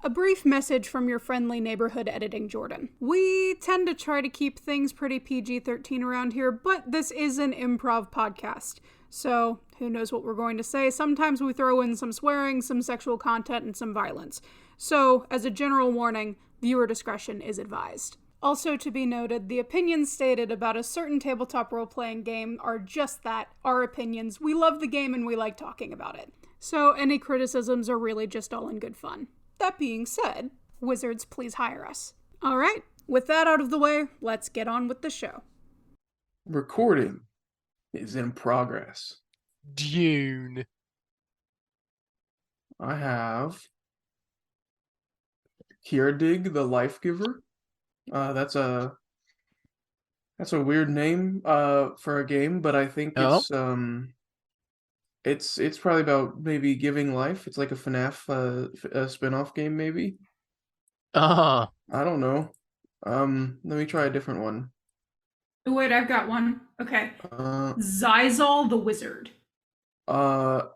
A brief message from your friendly neighborhood editing Jordan. We tend to try to keep things pretty PG-13 around here, but this is an improv podcast. So, who knows what we're going to say. Sometimes we throw in some swearing, some sexual content, and some violence. So, as a general warning, viewer discretion is advised. Also to be noted, the opinions stated about a certain tabletop role-playing game are just that, our opinions. We love the game and we like talking about it. So, any criticisms are really just all in good fun. That being said, wizards, please hire us. All right, with that out of the way, let's get on with the show. Recording is in progress. Dune. I have Kierdig the Life Giver. That's a weird name for a game, but I think it's probably about maybe giving life. It's like a FNAF a spin-off game, maybe. Uh-huh. I don't know. Let me try a different one. Oh, wait, I've got one. Okay. Zizal the Wizard. What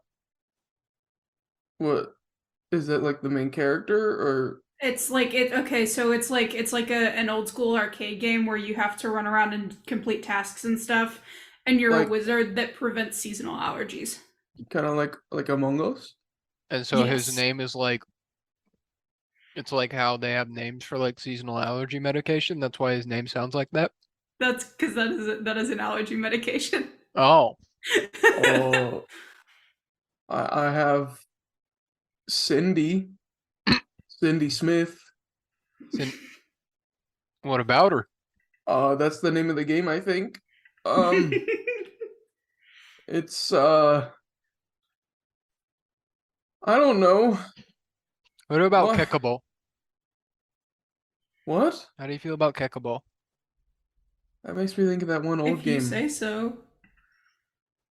is that, like the main character, or? It's like so it's like an old school arcade game where you have to run around and complete tasks and stuff, and you're a wizard that prevents seasonal allergies. Kind of like Among Us. And so his name is like, it's like how they have names for like seasonal allergy medication. That's why his name sounds like that. That's because that is an allergy medication. Oh. Oh. I have Cindy Smith. What about her? That's the name of the game, I think. It's I don't know. What about Kickable? What? How do you feel about Kickable? That makes me think of that one old game. If you say so.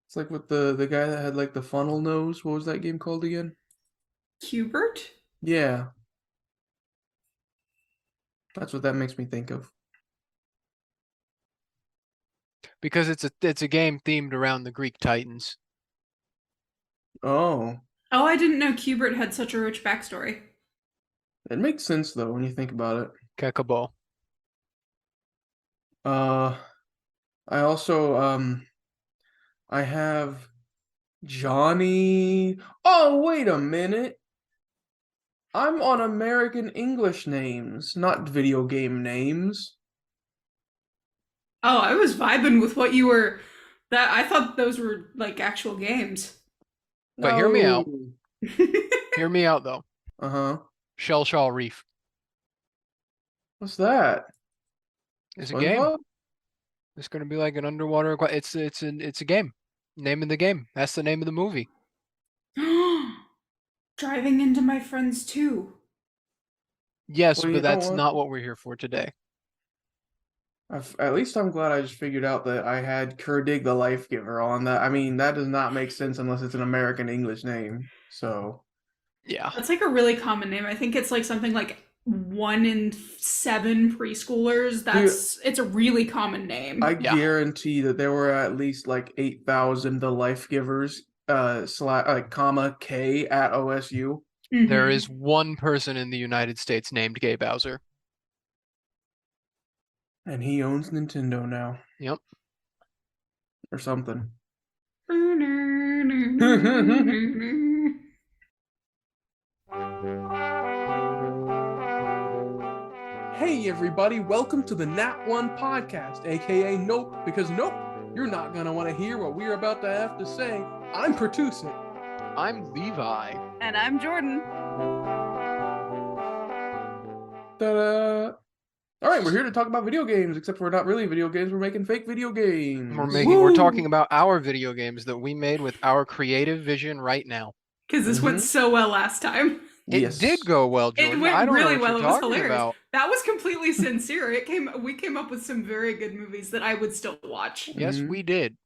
It's like with the guy that had like the funnel nose. What was that game called again? Hubert? Yeah. That's what that makes me think of. Because it's a game themed around the Greek Titans. Oh. Oh, I didn't know Hubert had such a rich backstory. It makes sense though when you think about it. Kickable. I also I have Johnny. Oh, wait a minute. I'm on American English names, not video game names. Oh, I was vibing with what you were. That I thought those were like actual games. But hear me out. Hear me out though. Uh-huh. Shell Reef. What's that? It's a game. It's gonna be like an underwater. It's a game. Name of the game. That's the name of the movie. Driving into my friends too. Yes, but that's not what we're here for today. At least I'm glad I just figured out that I had Kurdig the Life Giver on that. I mean, that does not make sense unless it's an American English name. So, yeah. That's like a really common name. I think it's like something like 1 in 7 preschoolers. It's a really common name. I guarantee that there were at least like 8,000 the Life Givers comma K at OSU. Mm-hmm. There is one person in the United States named Gay Bowser. And he owns Nintendo now. Yep. Or something. Hey everybody, welcome to the Nat One Podcast, aka Nope, because nope, you're not gonna want to hear what we're about to have to say. I'm Pertuset. I'm Levi. And I'm Jordan. Ta-da! Alright, we're here to talk about video games, except we're not really video games, we're making fake video games. We're talking about our video games that we made with our creative vision right now. Because this went so well last time. It did go well, Jordan. It went really well. It was hilarious. About. That was completely sincere. We came up with some very good movies that I would still watch. Yes, we did.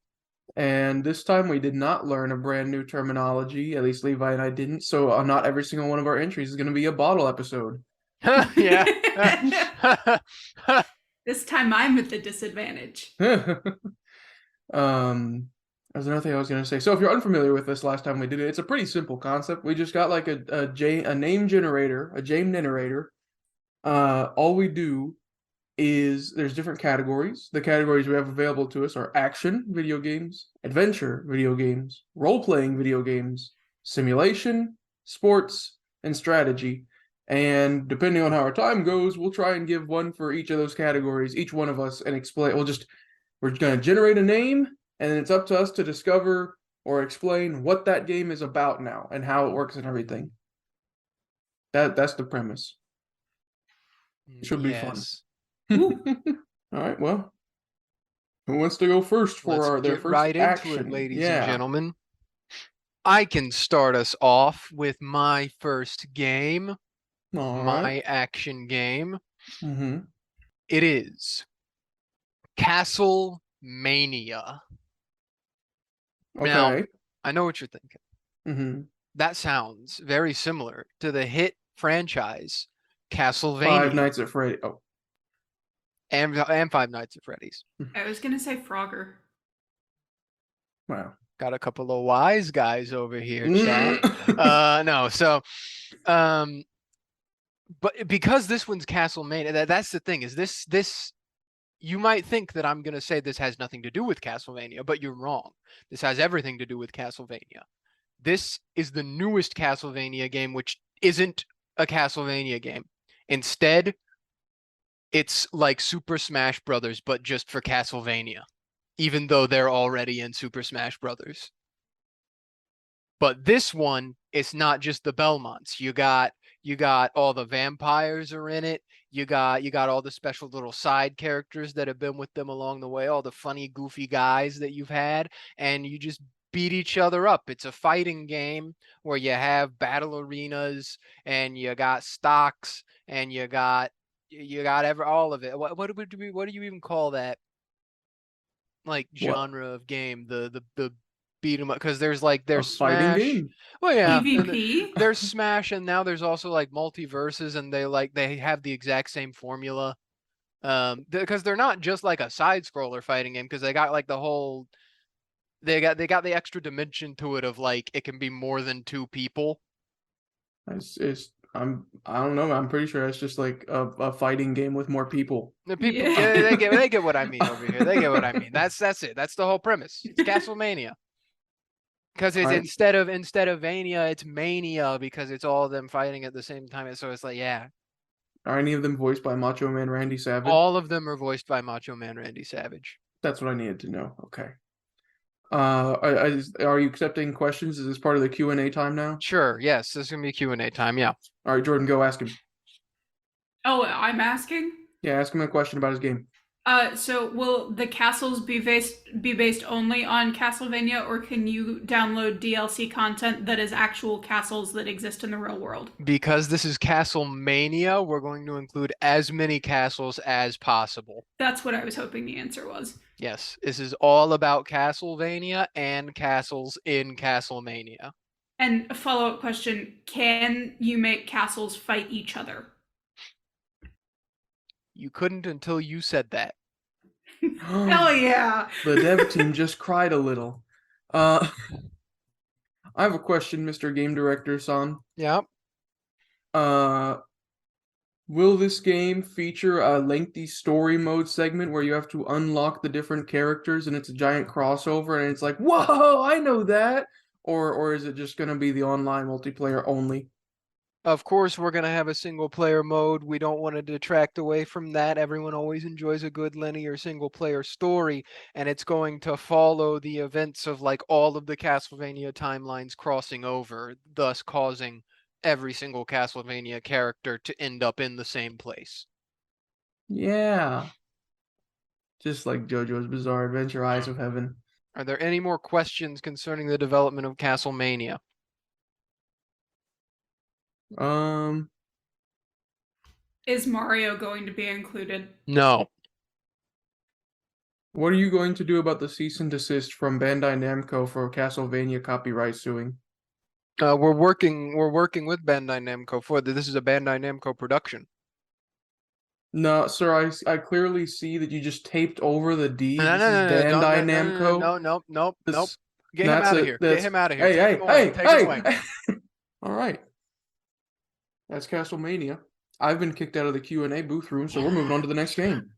And this time we did not learn a brand new terminology, at least Levi and I didn't, so not every single one of our entries is going to be a bottle episode. Yeah. This time I'm at the disadvantage. There's another thing I was going to say. So if you're unfamiliar with this, last time we did it, it's a pretty simple concept. We just got like a name generator, a name generator. All we do is there's different categories. The categories we have available to us are action video games, adventure video games, role-playing video games, simulation, sports, and strategy. And depending on how our time goes, we'll try and give one for each of those categories, each one of us, and explain. We're going to generate a name, and then it's up to us to discover or explain what that game is about now and how it works and everything. That's the premise. It should be fun. All right, well, who wants to go first for their first right action? into it, ladies and gentlemen. I can start us off with my first game, my action game. Mm-hmm. It is Castle Mania. Okay. Now, I know what you're thinking. Mm-hmm. That sounds very similar to the hit franchise Castlevania. Five Nights at Freddy's. Oh. And Five Nights at Freddy's. I was going to say Frogger. Wow. Got a couple of wise guys over here, chat. No, so, but because this one's Castlevania, that's the thing, is this, you might think that I'm going to say this has nothing to do with Castlevania, but you're wrong. This has everything to do with Castlevania. This is the newest Castlevania game, which isn't a Castlevania game. Instead, it's like Super Smash Brothers, but just for Castlevania, even though they're already in Super Smash Brothers. But this one, it's not just the Belmonts. You got all the vampires are in it. You got all the special little side characters that have been with them along the way, all the funny, goofy guys that you've had, and you just beat each other up. It's a fighting game where you have battle arenas and you got stocks and you got all of it. What do you even call that? Like genre of game, the beat 'em up, because there's Smash. Fighting game. Well, yeah, PvP. there's Smash, and now there's also like multiverses, and they have the exact same formula. Because they're not just like a side scroller fighting game, because they got like the whole, they got the extra dimension to it of like it can be more than two people. I don't know. I'm pretty sure it's just like a fighting game with more people. The people, they get what I mean over here. They get what I mean. That's it. That's the whole premise. It's Castlevania. Because it's instead of Vania, it's Mania, because it's all of them fighting at the same time. So it's like, yeah. Are any of them voiced by Macho Man Randy Savage? All of them are voiced by Macho Man Randy Savage. That's what I needed to know. Okay. Are you accepting questions? Is this part of the Q&A time now? Sure. Yes, this is gonna be Q&A time. Yeah. All right, Jordan, go ask him. Oh, I'm asking? Yeah, ask him a question about his game. So will the castles be based only on Castlevania, or can you download DLC content that is actual castles that exist in the real world? Because this is Castlemania, we're going to include as many castles as possible. That's what I was hoping the answer was. Yes, this is all about Castlevania and castles in Castlemania. And a follow-up question, can you make castles fight each other? You couldn't until you said that. Hell yeah! The dev team just cried a little. I have a question, Mr. Game Director Son. Yeah. Will this game feature a lengthy story mode segment where you have to unlock the different characters and it's a giant crossover and it's like, whoa, I know that? Or is it just going to be the online multiplayer only? Of course, we're going to have a single player mode. We don't want to detract away from that. Everyone always enjoys a good linear single player story, and it's going to follow the events of like all of the Castlevania timelines crossing over, thus causing every single Castlevania character to end up in the same place. Yeah. Just like JoJo's Bizarre Adventure, Eyes of Heaven. Are there any more questions concerning the development of Castlemania? Is Mario going to be included? No. What are you going to do about the cease and desist from Bandai Namco for Castlevania copyright suing? We're working with Bandai Namco for this. This is a Bandai Namco production. No, sir, I clearly see that you just taped over the D. No, This is Bandai Namco. No. Get him out of here. Get him out of here. Hey, Take hey, him away. hey, Take him away. hey. All right. That's Castlemania. I've been kicked out of the Q&A booth room, so we're moving on to the next game.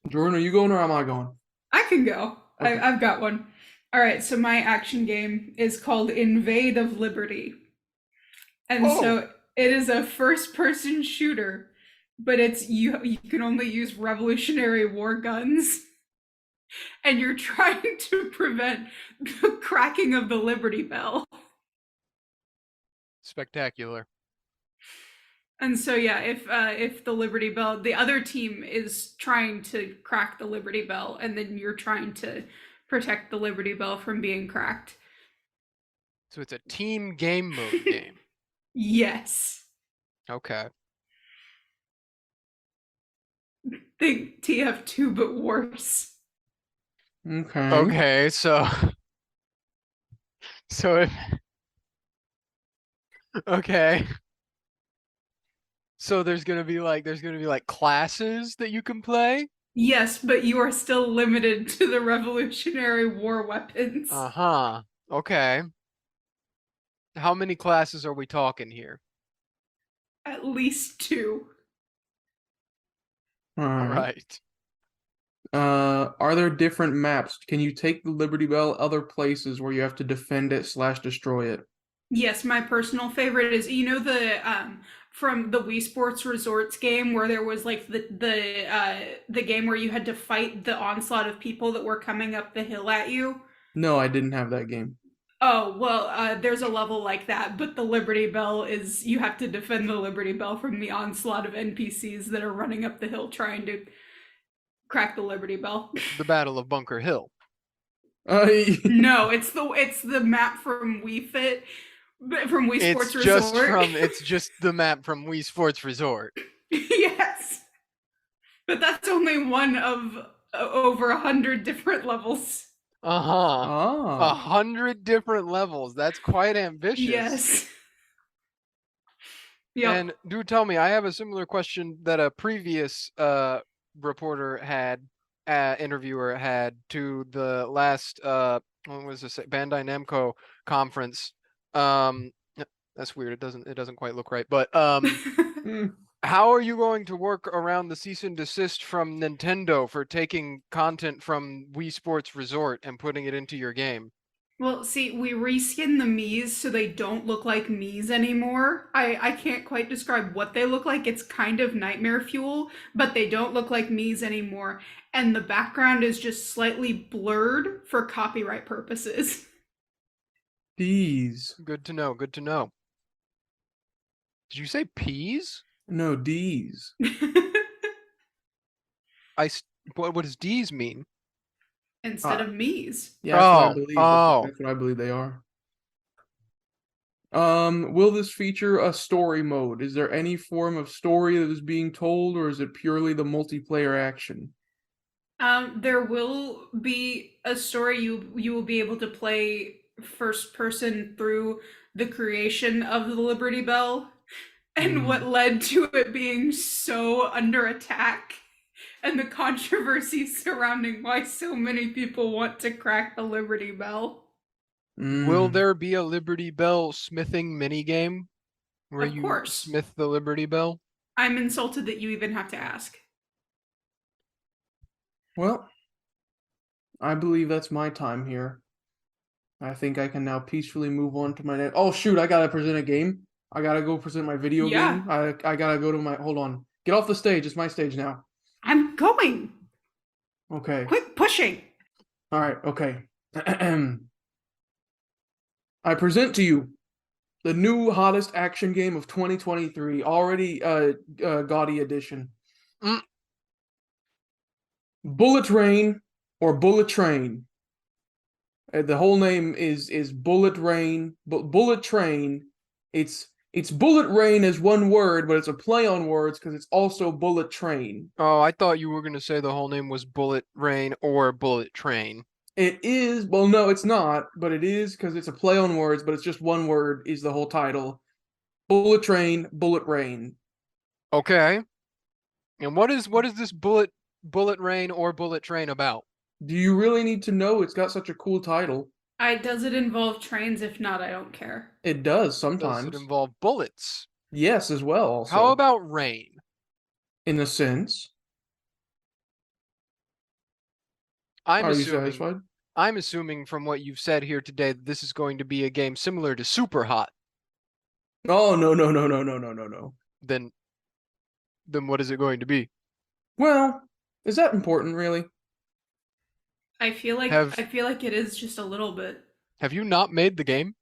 Jordan, are you going or am I going? I can go. Okay. I've got one. All right, so my action game is called Invade of Liberty. And so it is a first-person shooter, but it's you can only use Revolutionary War guns. And you're trying to prevent the cracking of the Liberty Bell. Spectacular. And so yeah, if the Liberty Bell, the other team is trying to crack the Liberty Bell, and then you're trying to protect the Liberty Bell from being cracked. So it's a team game mode game. Yes. Okay. Think TF2 but worse. Okay. Okay, so if okay. So there's gonna be like classes that you can play? Yes, but you are still limited to the Revolutionary War weapons. Uh-huh. Okay. How many classes are we talking here? At least 2. All All right. right. Are there different maps? Can you take the Liberty Bell other places where you have to defend it / destroy it? Yes, my personal favorite is the from the Wii Sports Resorts game where there was like the game where you had to fight the onslaught of people that were coming up the hill at you. No, I didn't have that game. Oh, well, there's a level like that, but the Liberty Bell is you have to defend the Liberty Bell from the onslaught of NPCs that are running up the hill trying to crack the Liberty Bell. The Battle of Bunker Hill. No, it's the map from Wii Fit, from Wii Sports Resort. It's just the map from Wii Sports Resort. Yes, but that's only one of over 100 different levels. Uh-huh. Oh. 100 different levels. That's quite ambitious. Yes. Yeah. And do tell me, I have a similar question that a previous reporter had, interviewer had to the last what was this, Bandai Namco conference. That's weird. It doesn't quite look right. But how are you going to work around the cease and desist from Nintendo for taking content from Wii Sports Resort and putting it into your game? Well, see, we reskin the Miis so they don't look like Miis anymore. I can't quite describe what they look like. It's kind of nightmare fuel, but they don't look like Miis anymore. And the background is just slightly blurred for copyright purposes. D's. Good to know. Good to know. Did you say peas? No, D's. What does D's mean? Instead of Miis. Yeah, that's what I believe. Oh. That's what I believe they are. Will this feature a story mode? Is there any form of story that is being told, or is it purely the multiplayer action? There will be a story. You will be able to play first person through the creation of the Liberty Bell and what led to it being so under attack and the controversy surrounding why so many people want to crack the Liberty Bell. Will there be a Liberty Bell smithing minigame where Of you course. smith the Liberty Bell? I'm insulted that you even have to ask. Well, I believe that's my time here. I think I can now peacefully move on to my next. Oh shoot! I gotta present a game. I gotta go present my video game. I gotta go to my. Hold on. Get off the stage. It's my stage now. I'm going. Okay. Quit pushing. All right. Okay. I present to you the new hottest action game of 2023, already gaudy edition. Bullet Rain or Bullet Train. The whole name is Bullet Rain, but Bullet Train. It's Bullet Rain as one word, but it's a play on words because it's also Bullet Train. Oh, I thought you were going to say the whole name was Bullet Rain or Bullet Train. It is, well, no, it's not, but it is because it's a play on words, but it's just one word is the whole title. Bullet Train, Bullet Rain. Okay. And what is this Bullet Rain or Bullet Train about? Do you really need to know? It's got such a cool title. Does it involve trains? If not, I don't care. It does Does it sometimes. involve bullets? Yes, as well. Also, How about rain? in a sense, I'm are you assuming satisfied? I'm assuming from what you've said here today that this is going to be a game similar to Super Hot. Oh no no no no no no no no. Then what is it going to be? Well, is that important really? I feel like it is just a little bit. Have you not made the game?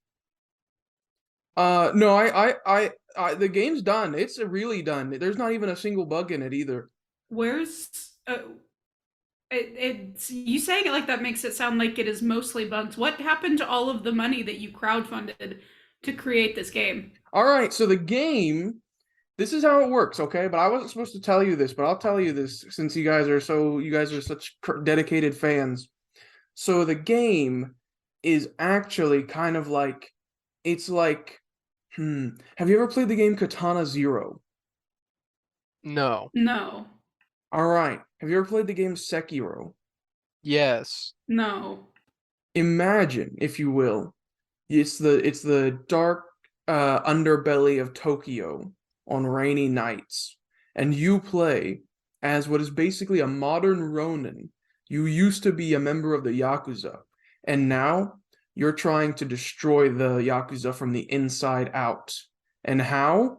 No, the game's done. It's really done. There's not even a single bug in it either. Where's it's you saying it like that makes it sound like it is mostly bugs. What happened to all of the money that you crowdfunded to create this game? All right, so the game, this is how it works, okay? But I wasn't supposed to tell you this, but I'll tell you this since you guys are such dedicated fans. So the game is actually kind of like, it's like, have you ever played the game Katana Zero? No. No. All right. Have you ever played the game Sekiro? Yes. No. Imagine, if you will, it's the dark underbelly of Tokyo on rainy nights, and you play as what is basically a modern Ronin. You used to be a member of the Yakuza, and now you're trying to destroy the Yakuza from the inside out. And how?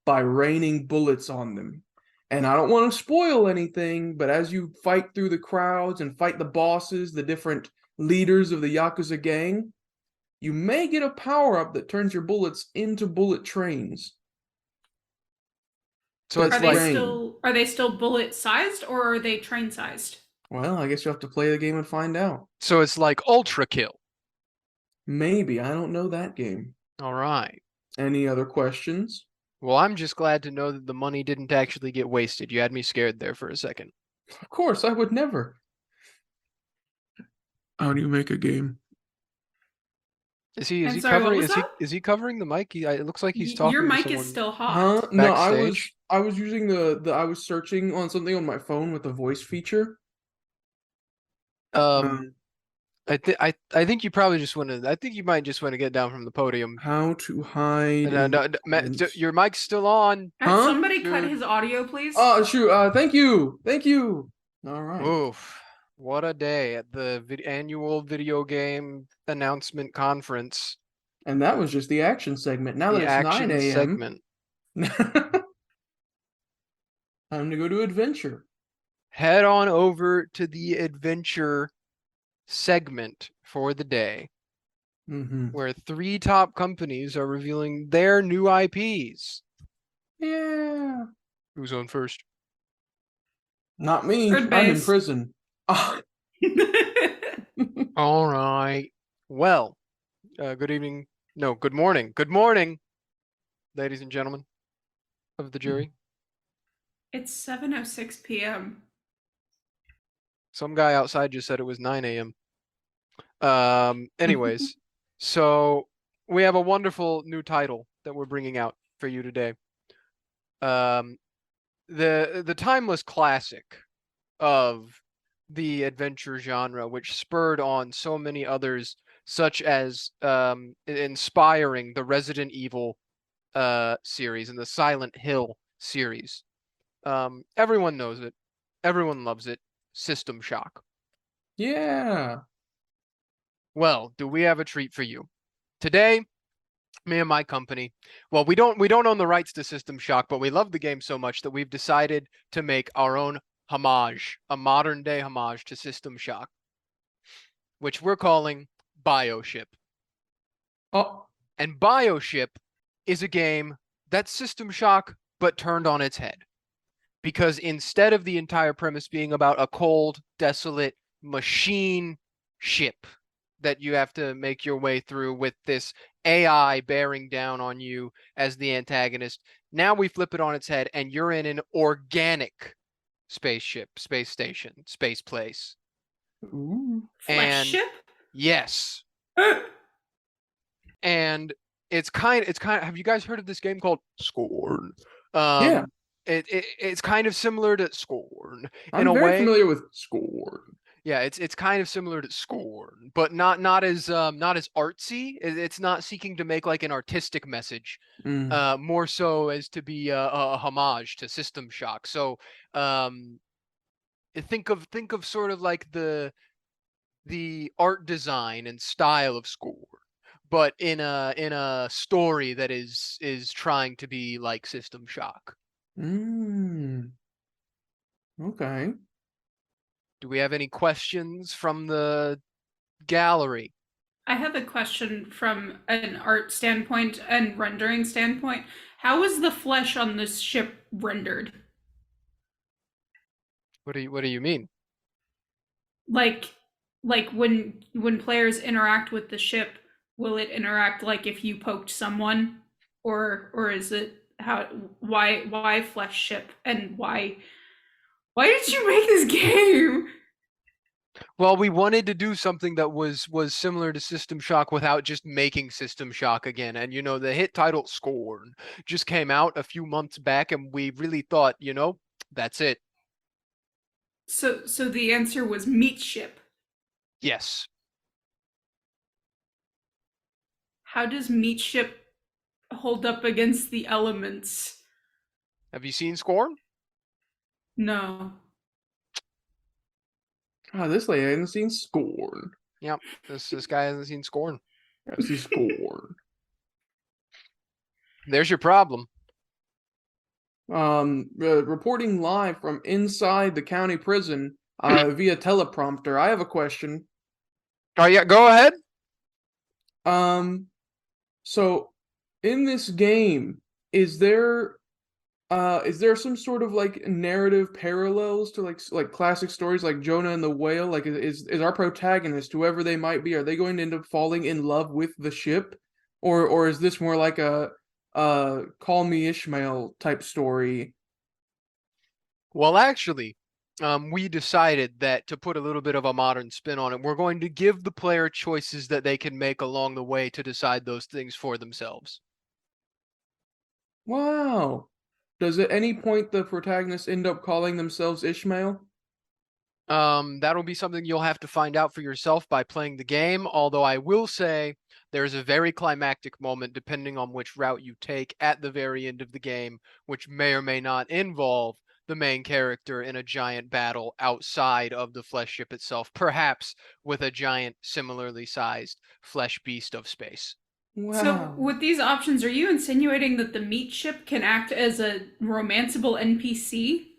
By raining bullets on them. And I don't want to spoil anything, but as you fight through the crowds and fight the bosses, the different leaders of the Yakuza gang, you may get a power-up that turns your bullets into bullet trains. So That's it's Are they still bullet sized or are they train sized? Well, I guess you have to play the game and find out. so it's like Ultra Kill. Maybe. I don't know that game. All right. Any other questions? Well, I'm just glad to know that the money didn't actually get wasted. You had me scared there for a second. Of course, I would never. How do you make a game? Is he I'm sorry, what covering was that? is he covering the mic? It looks like he's talking Your to mic someone. is still hot. Huh? No, Backstage? I was using I was searching on something on my phone with the voice feature. I think you probably just want to. I think you might just want to get down from the podium. How to hide Your mic's still on. Huh? Somebody cut Dude. his audio, please. Oh, shoot. Thank you. Thank you. All right. Oof! What a day at the annual video game announcement conference. And that was just the action segment. Now The that it's 9 action a.m. segment. Time to go to adventure. Head on over to the adventure segment for the day, where 3 top companies are revealing their new IPs. Yeah. Who's on first? Not me. Third I'm in base. prison. Ah. All right. Well, good evening. No, good morning. Good morning, ladies and gentlemen of the jury. It's 7:06 p.m. Some guy outside just said it was 9 a.m. Anyways, so we have a wonderful new title that we're bringing out for you today. The timeless classic of the adventure genre, which spurred on so many others, such as inspiring the Resident Evil series and the Silent Hill series. Everyone knows it. Everyone loves it. System Shock. Yeah. Well, do we have a treat for you? Today, me and my company, well, we don't own the rights to System Shock, but we love the game so much that we've decided to make our own homage, a modern day homage to System Shock, which we're calling BioShip. Oh. And BioShip is a game that's System Shock, but turned on its head. Because instead of the entire premise being about a cold, desolate machine ship that you have to make your way through with this AI bearing down on you as the antagonist, now we flip it on its head and you're in an organic spaceship, space station, space place. Ooh. Flesh ship? Yes. And it's kind of, have you guys heard of this game called Scorn? Yeah. It's kind of similar to Scorn I'm in a very way. familiar with Scorn. Yeah, it's kind of similar to Scorn, but not as artsy. It's not seeking to make like an artistic message, Mm. more so as to be a homage to System Shock. So um, think of sort of like the art design and style of Scorn, but in a story that is trying to be like System Shock. Mm. Okay. Do we have any questions from the gallery? I have a question from an art standpoint and rendering standpoint. How is the flesh on this ship rendered? What do you mean? Like like when players interact with the ship, will it interact like if you poked someone, or is it how why flesh ship, and why did you make this game? Well, we wanted to do something that was similar to System Shock without just making System Shock again. And the hit title Scorn just came out a few months back, and we really thought, that's it. So the answer was meat ship. Yes. How does meat ship hold up against the elements? Have you seen Scorn? No. Ah, this lady hasn't seen Scorn. Yep. This guy hasn't seen Scorn. I see Scorn. There's your problem. Reporting live from inside the county prison via teleprompter. I have a question. Oh yeah, go ahead. So in this game, is there some sort of like narrative parallels to like classic stories like Jonah and the Whale? Like is our protagonist, whoever they might be, are they going to end up falling in love with the ship? Or is this more like a Call Me Ishmael type story? Well, actually, we decided that to put a little bit of a modern spin on it, we're going to give the player choices that they can make along the way to decide those things for themselves. Wow. Does at any point the protagonists end up calling themselves Ishmael? That'll be something you'll have to find out for yourself by playing the game, although I will say there's a very climactic moment depending on which route you take at the very end of the game, which may or may not involve the main character in a giant battle outside of the flesh ship itself, perhaps with a giant similarly sized flesh beast of space. So Wow. with these options, are you insinuating that the meat ship can act as a romanceable NPC?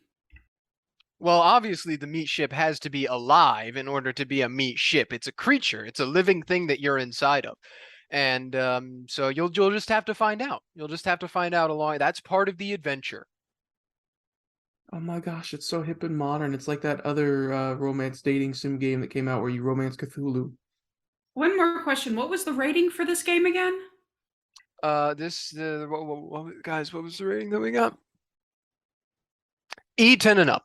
Well, obviously the meat ship has to be alive in order to be a meat ship. It's a creature. It's a living thing that you're inside of. And so you'll just have to find out. You'll just have to find out along. That's part of the adventure. Oh my gosh, it's so hip and modern. It's like that other romance dating sim game that came out where you romance Cthulhu. One more question. What was the rating for this game again? Guys, what was the rating that we got? E10 and up.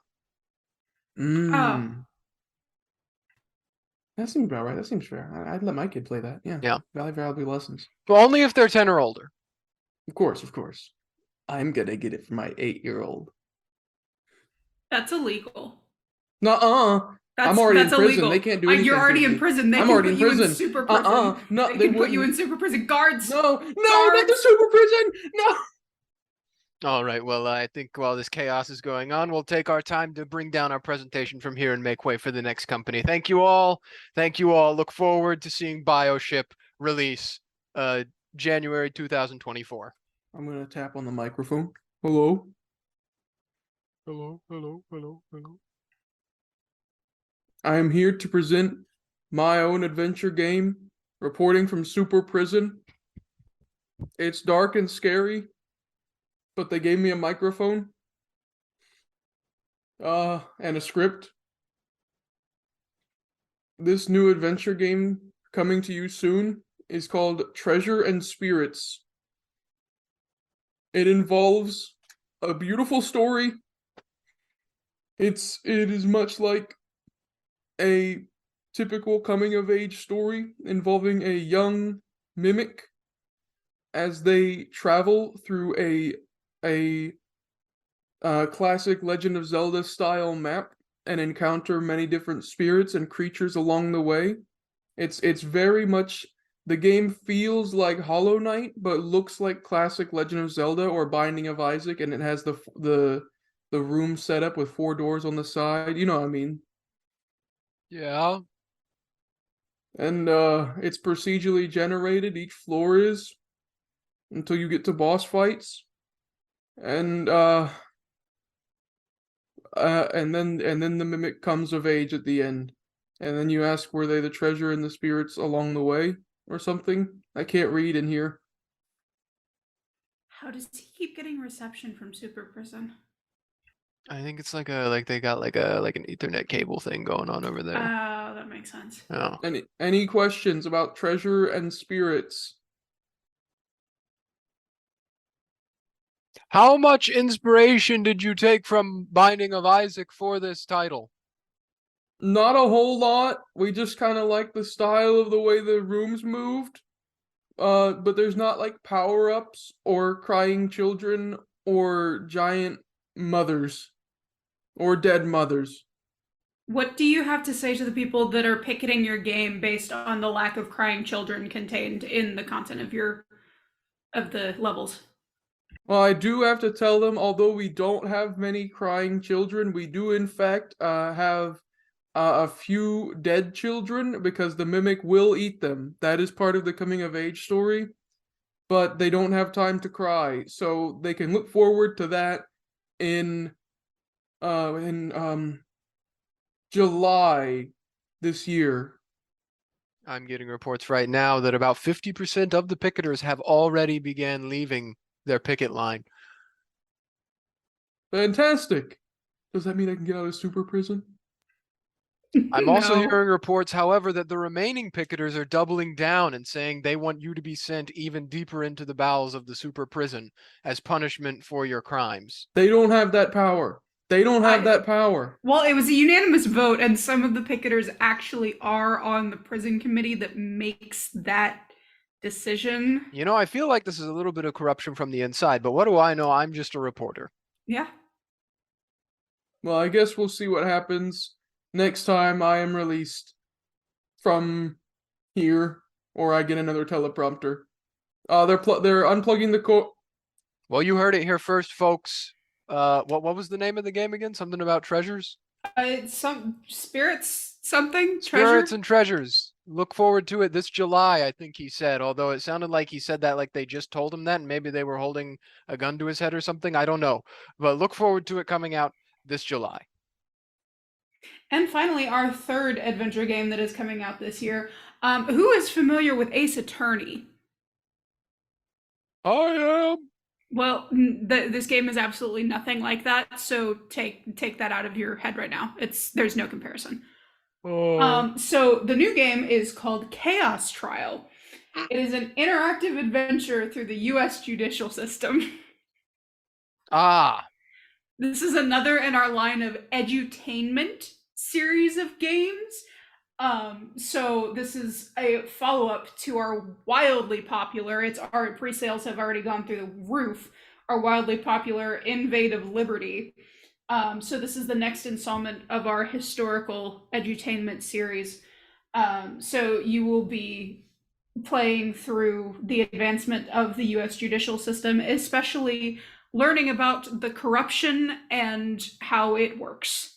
Oh. That seems about right. That seems fair. I'd let my kid play that. Yeah. Yeah. Valuable lessons. But only if they're 10 or older. Of course, of course. I'm gonna get it for my 8-year-old. That's illegal. Nuh-uh. I'm already in prison. Illegal. They can't do anything. You're already to in me. prison. They I'm can already put in you prison. in super prison. No, they can put wouldn't. you in super prison. Guards. No, not the super prison. No. All right. Well, I think while this chaos is going on, we'll take our time to bring down our presentation from here and make way for the next company. Thank you all. Thank you all. Look forward to seeing BioShip release January 2024. I'm gonna tap on the microphone. Hello. Hello, hello, hello, hello. I am here to present my own adventure game, reporting from Super Prison. It's dark and scary, but they gave me a microphone, and a script. This new adventure game coming to you soon is called Treasure and Spirits. It involves a beautiful story. It is much like a typical coming of age story involving a young mimic as they travel through a classic Legend of Zelda style map and encounter many different spirits and creatures along the way. It's very much, the game feels like Hollow Knight, but looks like classic Legend of Zelda or Binding of Isaac, and it has the room set up with 4 doors on the side. You know what I mean? Yeah. And it's procedurally generated. Each floor is, until you get to boss fights, and then the mimic comes of age at the end, and then you ask, were they the treasure and the spirits along the way or something? I can't read in here. How does he keep getting reception from Super Prison? I think it's like they got like an Ethernet cable thing going on over there. Oh, that makes sense. Oh. Any questions about treasure and spirits? How much inspiration did you take from Binding of Isaac for this title? Not a whole lot. We just kind of like the style of the way the rooms moved. But there's not like power-ups or crying children or giant mothers or dead mothers. What do you have to say to the people that are picketing your game based on the lack of crying children contained in the content of the levels? Well, I do have to tell them, although we don't have many crying children, we do in fact have a few dead children, because the mimic will eat them. That is part of the coming of age story, but they don't have time to cry, so they can look forward to that in July this year. I'm getting reports right now that about 50% of the picketers have already began leaving their picket line. Fantastic. Does that mean I can get out of super prison? I'm also No. hearing reports, however, that the remaining picketers are doubling down and saying they want you to be sent even deeper into the bowels of the super prison as punishment for your crimes. They don't have that power. They don't have that power. Well, it was a unanimous vote, and some of the picketers actually are on the prison committee that makes that decision. You know, I feel like this is a little bit of corruption from the inside, but what do I know? I'm just a reporter. Yeah. Well, I guess we'll see what happens next time I am released from here, or I get another teleprompter. They're unplugging the Well, you heard it here first, folks. What was the name of the game again? Something about treasures? It's some spirits, something Spirits treasure. and treasures. Look forward to it this July, I think he said. Although it sounded like he said that like they just told him that, and maybe they were holding a gun to his head or something. I don't know. But look forward to it coming out this July. And finally, our third adventure game that is coming out this year. Who is familiar with Ace Attorney? I am. Well, this game is absolutely nothing like that, so take that out of your head right now. There's no comparison. So the new game is called Chaos Trial. It is an interactive adventure through the U.S. judicial system. This is another in our line of edutainment series of games. So this is a follow-up to our wildly popular, our pre-sales have already gone through the roof, our wildly popular Invade of Liberty. So this is the next installment of our historical edutainment series. So you will be playing through the advancement of the U.S. judicial system, especially learning about the corruption and how it works.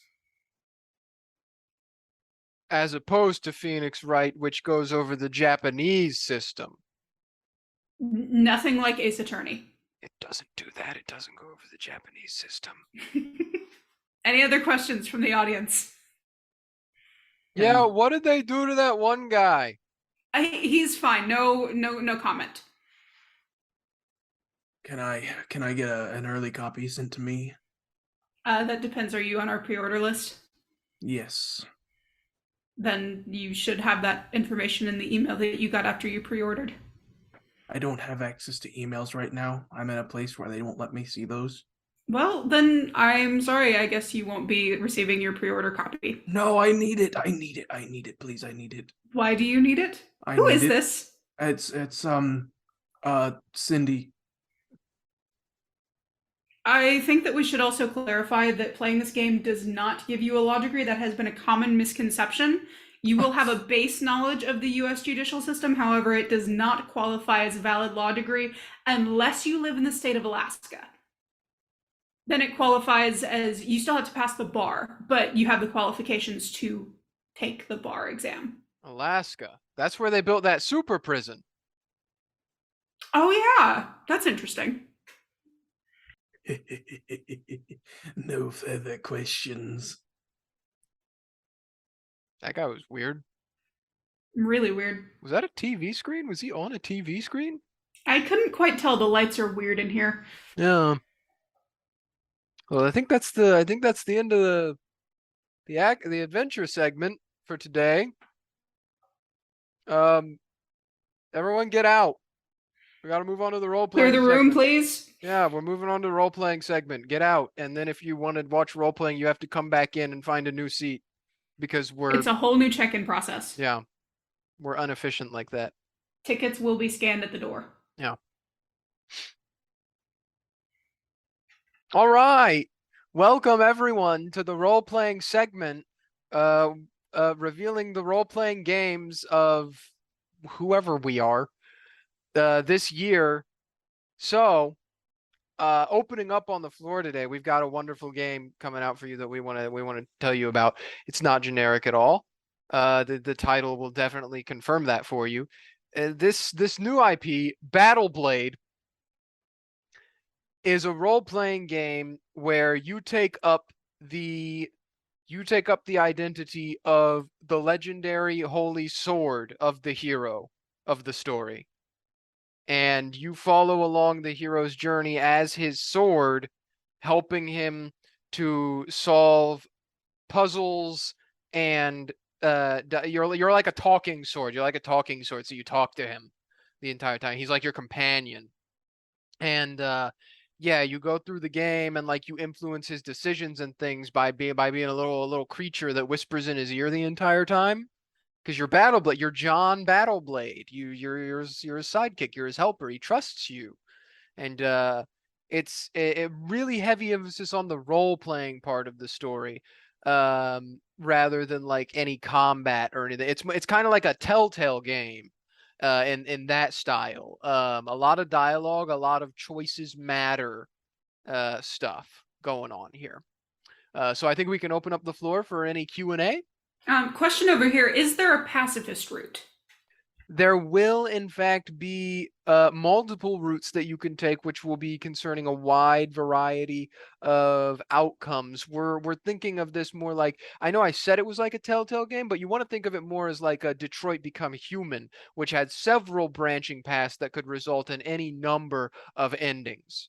As opposed to Phoenix Wright, which goes over the Japanese system. Nothing like Ace Attorney. It doesn't do that. It doesn't go over the Japanese system. Any other questions from the audience? Yeah, what did they do to that one guy? He's fine. No comment. Can I get an early copy sent to me? That depends. Are you on our pre-order list? Yes. Then you should have that information in the email that you got after you pre-ordered. I don't have access to emails right now. I'm in a place where they won't let me see those. Well, then I'm sorry. I guess you won't be receiving your pre-order copy. No, I need it. I need it. I need it. Please, I need it. Why do you need it? Who is this? It's Cindy. I think that we should also clarify that playing this game does not give you a law degree. That has been a common misconception. You will have a base knowledge of the US judicial system. However, it does not qualify as a valid law degree unless you live in the state of Alaska. Then it qualifies as, you still have to pass the bar, but you have the qualifications to take the bar exam. Alaska. That's where they built that super prison. Oh yeah, that's interesting. No further questions. That guy was weird. Really weird. Was that a TV screen? Was he on a TV screen? I couldn't quite tell. The lights are weird in here. Yeah. Well, I think that's the end of the adventure segment for today. Everyone get out. We got to move on to the role playing. Clear the room, please. Yeah, we're moving on to the role playing segment. Get out, and then if you want to watch role playing, you have to come back in and find a new seat because It's a whole new check-in process. Yeah, we're inefficient like that. Tickets will be scanned at the door. Yeah. All right. Welcome everyone to the role playing segment, revealing the role playing games of whoever we are this year. So, opening up on the floor today, we've got a wonderful game coming out for you that we want to tell you about. It's not generic at all. The title will definitely confirm that for you. This new IP, Battle Blade, is a role-playing game where you take up the identity of the legendary holy sword of the hero of the story. And you follow along the hero's journey as his sword, helping him to solve puzzles, and you're like a talking sword. You're like a talking sword, so you talk to him the entire time. He's like your companion. And yeah, you go through the game and like you influence his decisions and things by being a little creature that whispers in his ear the entire time. Because you're Battleblade, you're John Battleblade. You're his sidekick. You're his helper. He trusts you, and it's a really heavy emphasis on the role playing part of the story, rather than like any combat or anything. It's kind of like a Telltale game, in that style. A lot of dialogue, a lot of choices matter, stuff going on here. So I think we can open up the floor for any Q&A. Question over here, is there a pacifist route? There will, in fact, be multiple routes that you can take, which will be concerning a wide variety of outcomes. We're thinking of this more like, I know I said it was like a Telltale game, but you want to think of it more as like a Detroit Become Human, which had several branching paths that could result in any number of endings.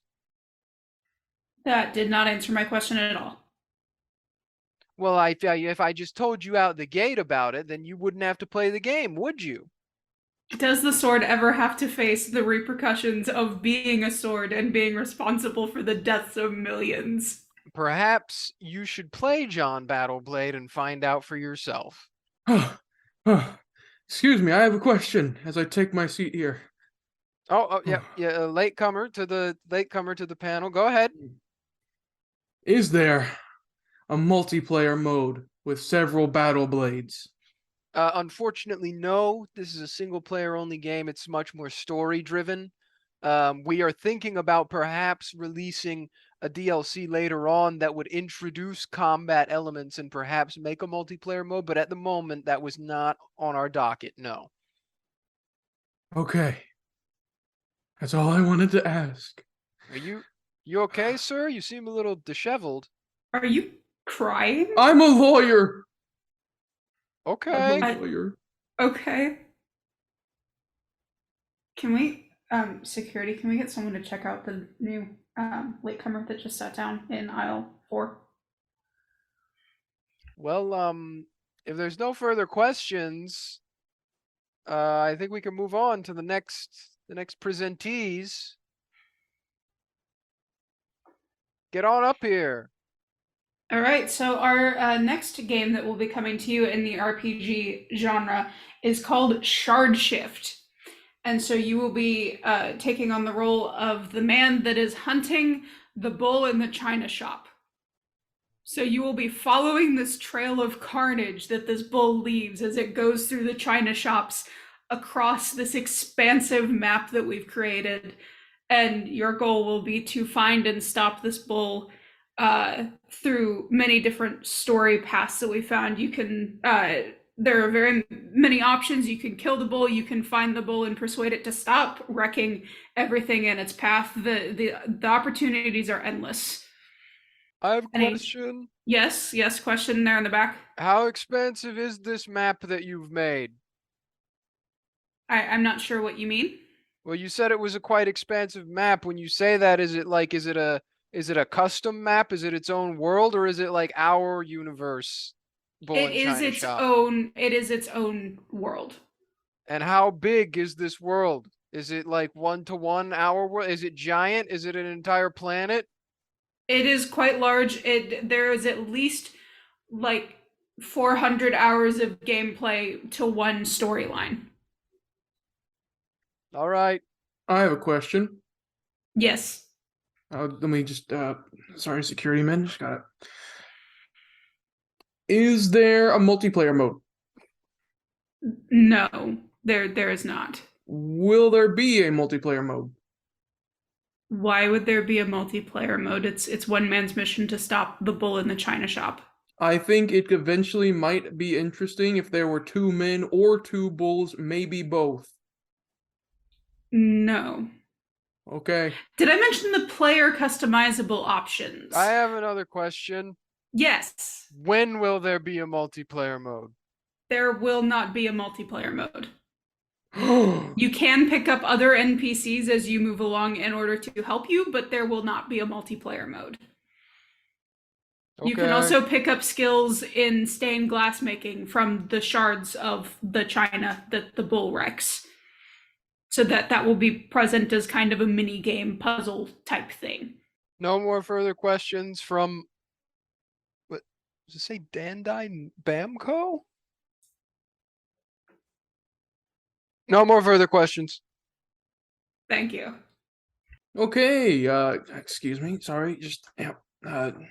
That did not answer my question at all. Well, if I just told you out the gate about it, then you wouldn't have to play the game, would you? Does the sword ever have to face the repercussions of being a sword and being responsible for the deaths of millions? Perhaps you should play John Battleblade and find out for yourself. Excuse me, I have a question as I take my seat here. Oh yeah, latecomer to the panel. Go ahead. Is there a multiplayer mode with several battle blades? Unfortunately, no. This is a single player only game. It's much more story driven. We are thinking about perhaps releasing a DLC later on that would introduce combat elements and perhaps make a multiplayer mode, but at the moment that was not on our docket, no. Okay. That's all I wanted to ask. Are you okay, sir? You seem a little disheveled. Are you crying? I'm a lawyer. Okay. I'm a lawyer. Okay. Can we, security, can we get someone to check out the new latecomer that just sat down in aisle 4? Well, if there's no further questions, I think we can move on to the next presentees. Get on up here. All right, so our next game that will be coming to you in the RPG genre is called Shard Shift. And so you will be taking on the role of the man that is hunting the bull in the china shop. So you will be following this trail of carnage that this bull leaves as it goes through the china shops across this expansive map that we've created. And your goal will be to find and stop this bull through many different story paths that we found. You can, there are very many options. You can kill the bull, you can find the bull and persuade it to stop wrecking everything in its path. The opportunities are endless. I have a question. Yes, question there in the back. How expensive is this map that you've made? I'm not sure what you mean. Well, you said it was a quite expansive map. When you say that, is it a custom map? Is it its own world, or is it like our universe? It is its own world. And how big is this world? Is it like 1-to-1 our world? Is it giant? Is it an entire planet? It is quite large. There is at least like 400 hours of gameplay to one storyline. All right. I have a question. Yes. Let me just, sorry, security men, just got it. Is there a multiplayer mode? No, there is not. Will there be a multiplayer mode? Why would there be a multiplayer mode? It's one man's mission to stop the bull in the china shop. I think it eventually might be interesting if there were 2 men or 2 bulls, maybe both. No. Okay. Did I mention the player customizable options? I have another question. Yes. When will there be a multiplayer mode? There will not be a multiplayer mode. You can pick up other NPCs as you move along in order to help you, but there will not be a multiplayer mode. Okay. You can also pick up skills in stained glass making from the shards of the china that the bull wrecks. So that will be present as kind of a mini game puzzle type thing. No more further questions from, what does it say, Dandai Bamco? No more further questions. Thank you. Okay, excuse me, sorry, just, I don't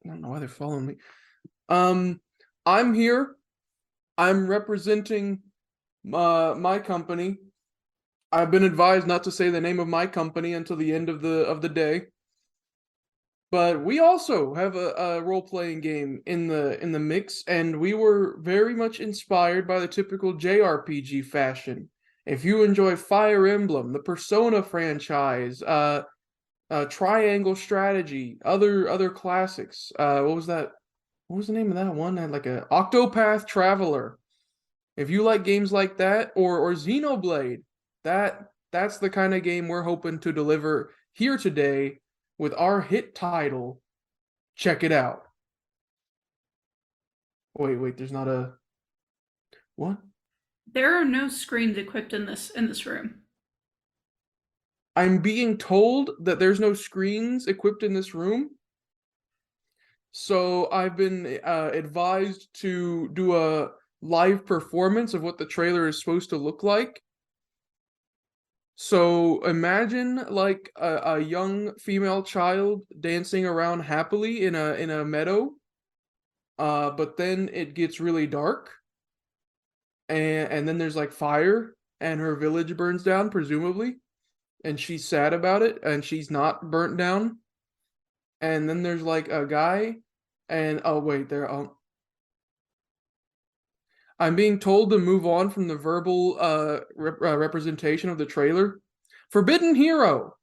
know why they're following me. I'm here. I'm representing my company. I've been advised not to say the name of my company until the end of the day. But we also have a role-playing game in the mix, and we were very much inspired by the typical JRPG fashion. If you enjoy Fire Emblem, the Persona franchise, Triangle Strategy, other classics, what was that? What was the name of that one? It had like a Octopath Traveler. If you like games like that, or Xenoblade, that's the kind of game we're hoping to deliver here today with our hit title. Check it out. Wait, there's not a what? There are no screens equipped in this room. I'm being told that there's no screens equipped in this room. So I've been advised to do a live performance of what the trailer is supposed to look like. So imagine like a young female child dancing around happily in a meadow, but then it gets really dark, and then there's like fire, and her village burns down, presumably, and she's sad about it, and she's not burnt down, and then there's like a guy, and oh wait, I'm being told to move on from the verbal representation of the trailer. Forbidden Hero,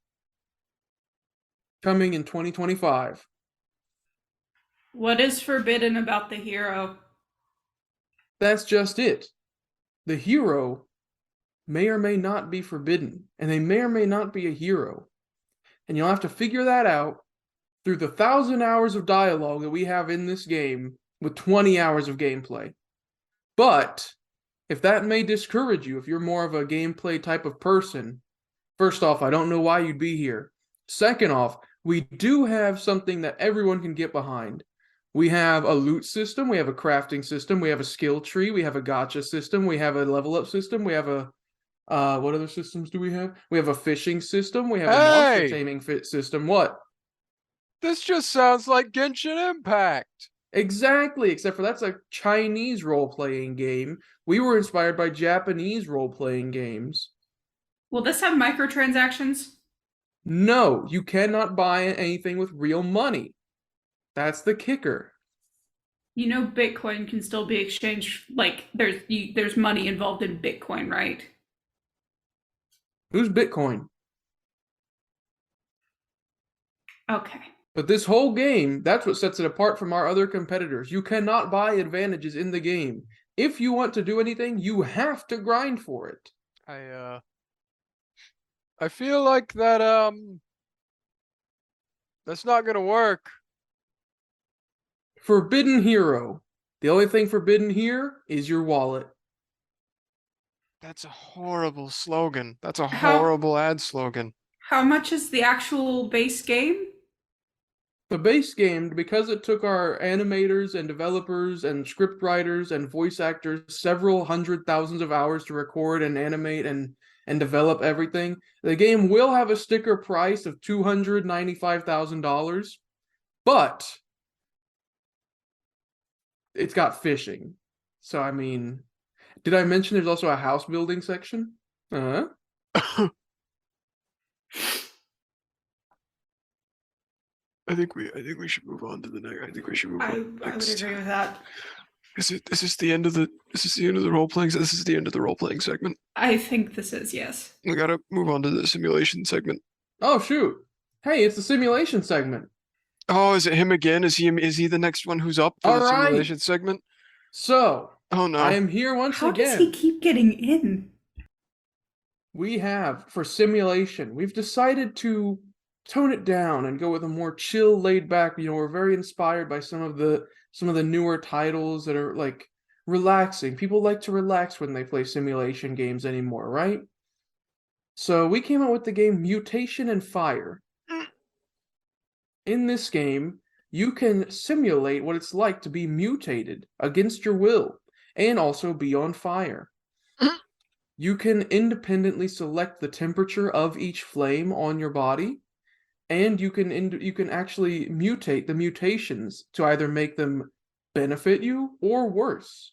coming in 2025. What is forbidden about the hero? That's just it. The hero may or may not be forbidden, and they may or may not be a hero. And you'll have to figure that out through the 1,000 hours of dialogue that we have in this game with 20 hours of gameplay. But if that may discourage you, if you're more of a gameplay type of person, first off, I don't know why you'd be here. Second off, we do have something that everyone can get behind. We have a loot system, we have a crafting system, we have a skill tree, we have a gacha system, we have a level up system, we have a what other systems do we have? We have a fishing system, we have a monster taming fit system. What? This just sounds like Genshin Impact. Exactly, except for that's a Chinese role-playing game. We were inspired by Japanese role-playing games. Will this have microtransactions? No, you cannot buy anything with real money. That's the kicker. You know, Bitcoin can still be exchanged. Like, there's money involved in Bitcoin, right? Who's Bitcoin? Okay. But this whole game, that's what sets it apart from our other competitors. You cannot buy advantages in the game. If you want to do anything, you have to grind for it. I feel like that's not gonna work. Forbidden Hero. The only thing forbidden here is your wallet. That's a horrible slogan. That's a How- horrible ad slogan. How much is the actual base game? The base game, because it took our animators and developers and script writers and voice actors several hundred thousands of hours to record and animate and develop everything, the game will have a sticker price of $295,000, but it's got fishing. So, I mean, did I mention there's also a house building section? I think we should move on to the next. I think we should move on. I would agree with that. Is this the end of the role playing? This is the end of the role playing segment. I think this is, yes. We gotta move on to the simulation segment. Oh shoot! Hey, it's the simulation segment. Oh, is it him again? Is he the next one who's up for All the right. simulation segment? So, oh no, I am here once How again. does he keep getting in? We have, for simulation, we've decided to tone it down and go with a more chill, laid back. We're very inspired by some of the newer titles that are like relaxing. People like to relax when they play simulation games anymore, right? So we came out with the game Mutation and Fire. In this game, you can simulate what it's like to be mutated against your will and also be on fire. You can independently select the temperature of each flame on your body, and you can actually mutate the mutations to either make them benefit you or worse.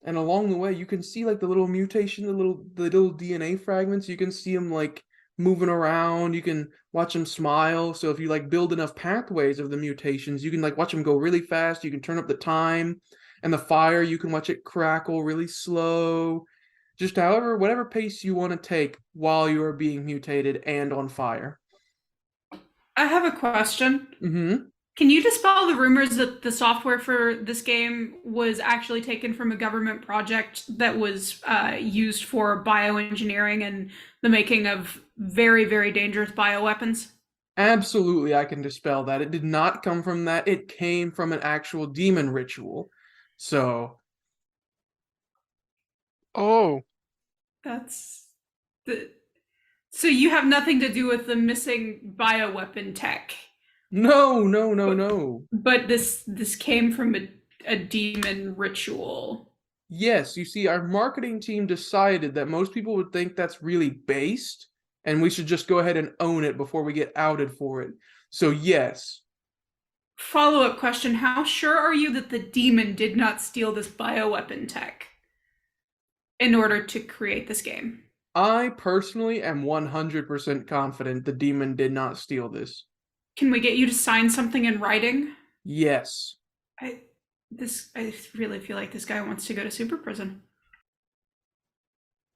And along the way, you can see like the little mutation, the little DNA fragments. You can see them like moving around. You can watch them smile. So if you like build enough pathways of the mutations, you can like watch them go really fast. You can turn up the time, and the fire, you can watch it crackle really slow. Just whatever pace you want to take while you are being mutated and on fire. I have a question. Mm-hmm. Can you dispel the rumors that the software for this game was actually taken from a government project that was used for bioengineering and the making of very, very dangerous bioweapons? Absolutely, I can dispel that. It did not come from that. It came from an actual demon ritual. So. Oh. So you have nothing to do with the missing bioweapon tech. No. But this came from a demon ritual. Yes, you see, our marketing team decided that most people would think that's really based, and we should just go ahead and own it before we get outed for it. So yes. Follow-up question, how sure are you that the demon did not steal this bioweapon tech in order to create this game? I personally am 100% confident the demon did not steal this. Can we get you to sign something in writing? Yes. I really feel like this guy wants to go to super prison.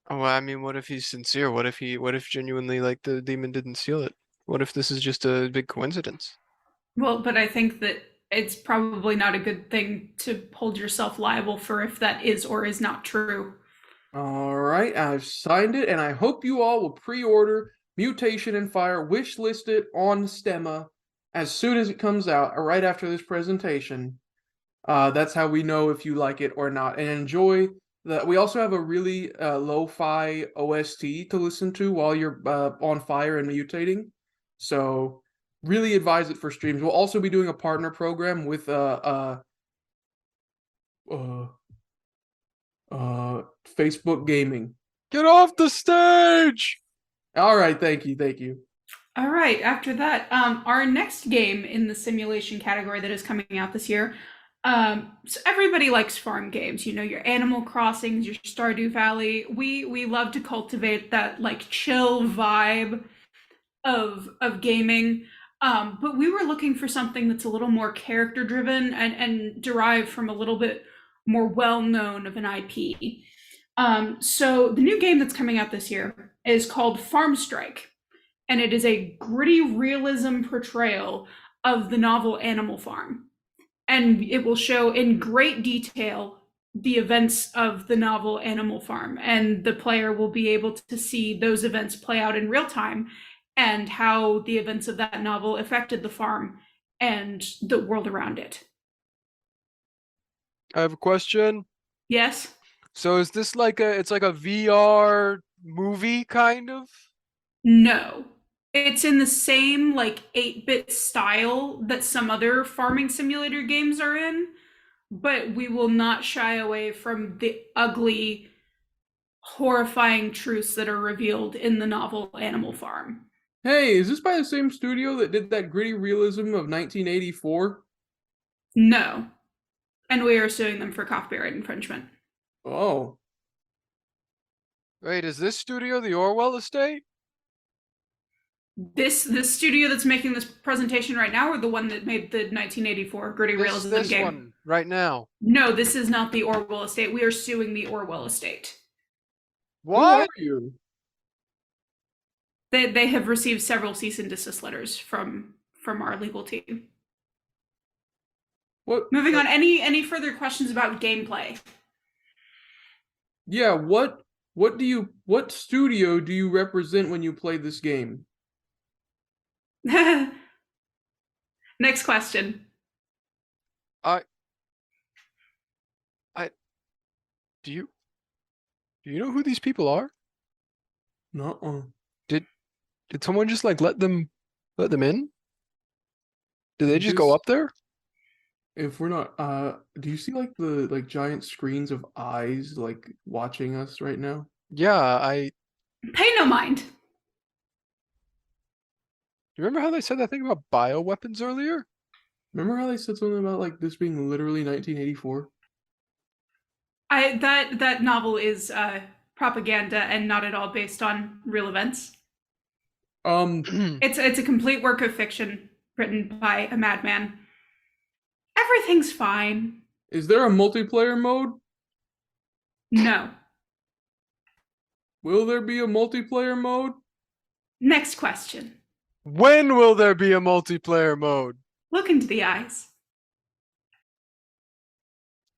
Oh, I mean, what if he's sincere? What if genuinely like the demon didn't steal it? What if this is just a big coincidence? Well, but I think that it's probably not a good thing to hold yourself liable for if that is or is not true. All right, I've signed it, and I hope you all will pre-order Mutation and Fire, wishlist it on Stemma as soon as it comes out, right after this presentation. That's how we know if you like it or not. And enjoy we also have a really lo-fi OST to listen to while you're on fire and mutating. So really advise it for streams. We'll also be doing a partner program with Facebook Gaming. Get off the stage! All right, thank you. All right, after that, our next game in the simulation category that is coming out this year. So everybody likes farm games, you know, your Animal Crossings, your Stardew Valley. We love to cultivate that like chill vibe of gaming. But we were looking for something that's a little more character driven and derived from a little bit more well known of an IP. So the new game that's coming out this year is called Farm Strike, and it is a gritty realism portrayal of the novel Animal Farm. And it will show in great detail the events of the novel Animal Farm, and the player will be able to see those events play out in real time and how the events of that novel affected the farm and the world around it. I have a question. Yes? So is this like it's like a VR movie kind of? No. It's in the same like 8-bit style that some other farming simulator games are in, but we will not shy away from the ugly, horrifying truths that are revealed in the novel Animal Farm. Hey, is this by the same studio that did that gritty realism of 1984? No. And we are suing them for copyright infringement. Oh. Wait, is this studio the Orwell estate? This studio that's making this presentation right now, or the one that made the 1984 gritty realism This game? one right now. No, this is not the Orwell estate. We are suing the Orwell estate. Who What? are you? They have received several cease and desist letters from our legal team. What? Moving on, any further questions about gameplay? Yeah, what studio do you represent when you play this game? Next question. Do you know who these people are? Nuh-uh. Did someone just like let them in? Did they just go up there? If we're not, do you see like the giant screens of eyes like watching us right now? Yeah, Pay no mind. you remember how they said that thing about bioweapons earlier? Remember how they said something about like this being literally 1984? That novel is propaganda and not at all based on real events. It's a complete work of fiction written by a madman. Everything's fine. Is there a multiplayer mode? No. Will there be a multiplayer mode? Next question. When will there be a multiplayer mode? Look into the eyes.